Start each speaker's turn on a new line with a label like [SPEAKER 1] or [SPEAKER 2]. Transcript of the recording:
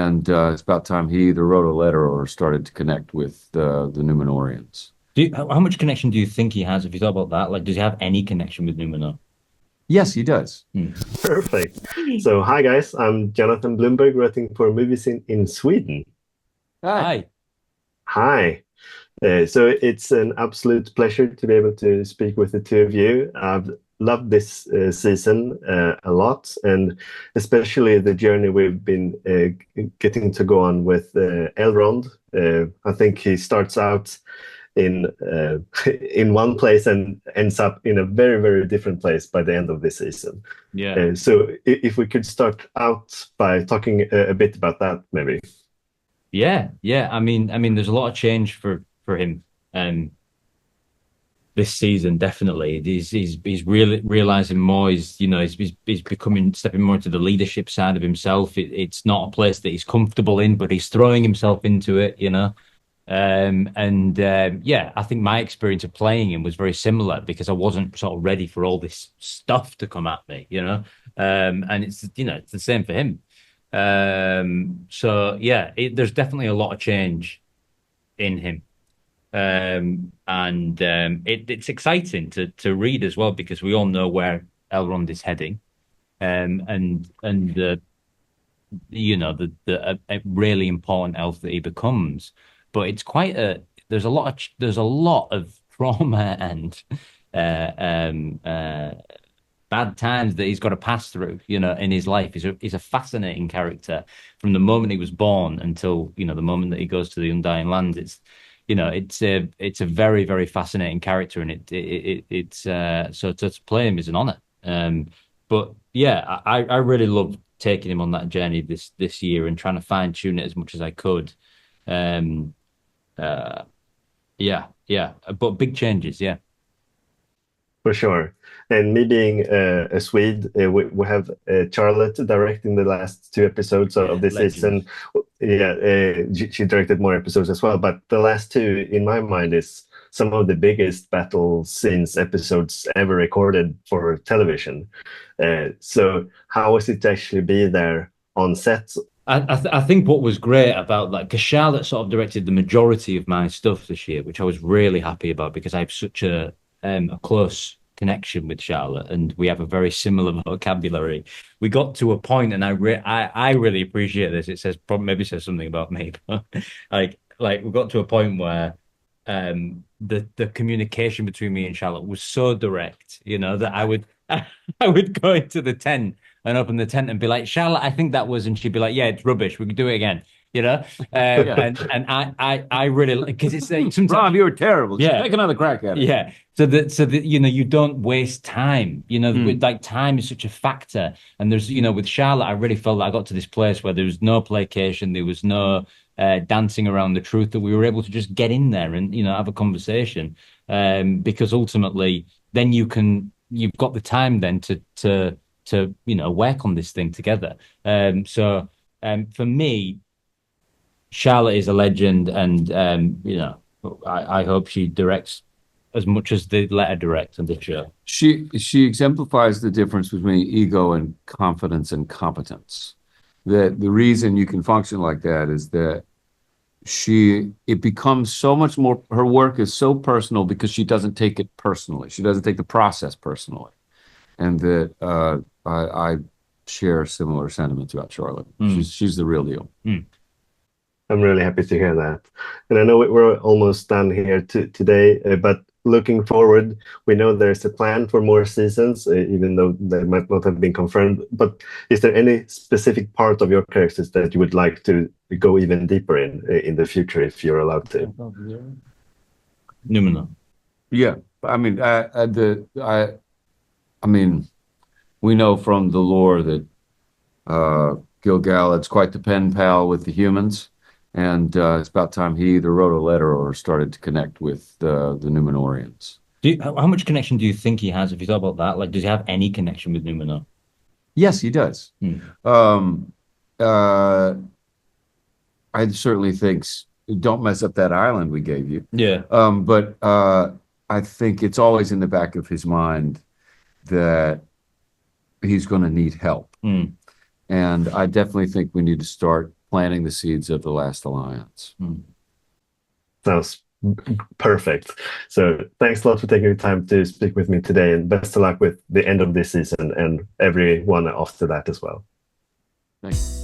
[SPEAKER 1] and it's about time he either wrote a letter or started to connect with the Númenorians.
[SPEAKER 2] How much connection do you think he has? Have you thought about that? Like, does he have any connection with Númenor?
[SPEAKER 1] Yes, he does.
[SPEAKER 3] Perfect. So, hi guys, I'm Jonathan Bloomberg, writing for movies in Sweden.
[SPEAKER 1] Hi.
[SPEAKER 2] Hi.
[SPEAKER 3] Hi. So it's an absolute pleasure to be able to speak with the two of you. I've loved this season a lot, and especially the journey we've been getting to go on with Elrond. I think he starts out in in one place and ends up in a very, very different place by the end of this season.
[SPEAKER 2] Yeah.
[SPEAKER 3] So if we could start out by talking a bit about that, maybe.
[SPEAKER 2] Yeah. I mean, there's a lot of change for him this season, definitely. He's really realizing more. He's becoming stepping more into the leadership side of himself. It's not a place that he's comfortable in, but he's throwing himself into it, you know. Yeah, I think my experience of playing him was very similar because I wasn't sort of ready for all this stuff to come at me, you know. And it's the same for him. So yeah, there's definitely a lot of change in him. And it's exciting to read as well because we all know where Elrond is heading. And a really important elf that he becomes. But it's quite a there's a lot of trauma and uh, um, uh, bad times that he's got to pass through, you know, in his life. He's a fascinating character from the moment he was born until, you know, the moment that he goes to the Undying Lands. It's a very, very fascinating character, and it's so to play him is an honor. But yeah, I really loved taking him on that journey this year and trying to fine tune it as much as I could. Um, uh, yeah, but big changes, yeah.
[SPEAKER 3] For sure. And me being a Swede, we have Charlotte directing the last two episodes of
[SPEAKER 2] Yeah,
[SPEAKER 3] this
[SPEAKER 2] legend.
[SPEAKER 3] season. Yeah, she directed more episodes as well. But the last two, in my mind, is some of the biggest battle scenes episodes ever recorded for television. So how was it to actually be there on set?
[SPEAKER 2] I think what was great about that, because Charlotte sort of directed the majority of my stuff this year, which I was really happy about because I have such a close connection with Charlotte, and we have a very similar vocabulary. We got to a point, and I really appreciate this. It says probably maybe says something about me, but like we got to a point where the communication between me and Charlotte was so direct, you know, that I would I would go into the tent and open the tent and be like, Charlotte, I think that was, and she'd be like, yeah, it's rubbish. We can do it again, you know.
[SPEAKER 1] Yeah.
[SPEAKER 2] And I really because it's sometimes
[SPEAKER 1] Rob, you were terrible. Just
[SPEAKER 2] yeah.
[SPEAKER 1] take another crack at it.
[SPEAKER 2] Yeah. So that you know you don't waste time. You know,
[SPEAKER 1] Mm.
[SPEAKER 2] like time is such a factor. And there's with Charlotte, I really felt that I got to this place where there was no placation, there was no dancing around the truth. That we were able to just get in there and have a conversation. Because ultimately, then you've got the time then to work on this thing together. For me, Charlotte is a legend, and I hope she directs as much as they let her direct on the show.
[SPEAKER 1] She exemplifies the difference between ego and confidence and competence. That the reason you can function like that is that it becomes so much more, her work is so personal because she doesn't take it personally. She doesn't take the process personally. And that I share similar sentiments about Charlotte.
[SPEAKER 2] Mm.
[SPEAKER 1] She's the real deal.
[SPEAKER 2] Mm.
[SPEAKER 3] I'm really happy to hear that. And I know we're almost done here today, but looking forward, we know there's a plan for more seasons, even though they might not have been confirmed. But is there any specific part of your characters that you would like to go even deeper in the future, if you're allowed to?
[SPEAKER 2] Númenor.
[SPEAKER 1] Yeah, I mean, I mean, we know from the lore that Gil-galad's quite the pen pal with the humans, and it's about time he either wrote a letter or started to connect with the Númenorians.
[SPEAKER 2] How much connection do you think he has? If you thought about that, like, does he have any connection with Númenor?
[SPEAKER 1] Yes, he does.
[SPEAKER 2] Hmm.
[SPEAKER 1] Uh, I certainly think don't mess up that island we gave you.
[SPEAKER 2] Yeah.
[SPEAKER 1] But I think it's always in the back of his mind that he's going to need help.
[SPEAKER 2] Hmm.
[SPEAKER 1] And I definitely think we need to start planting the seeds of the last alliance.
[SPEAKER 3] Sounds perfect. So thanks a lot for taking the time to speak with me today, and best of luck with the end of this season and everyone after that as well.
[SPEAKER 1] Thanks.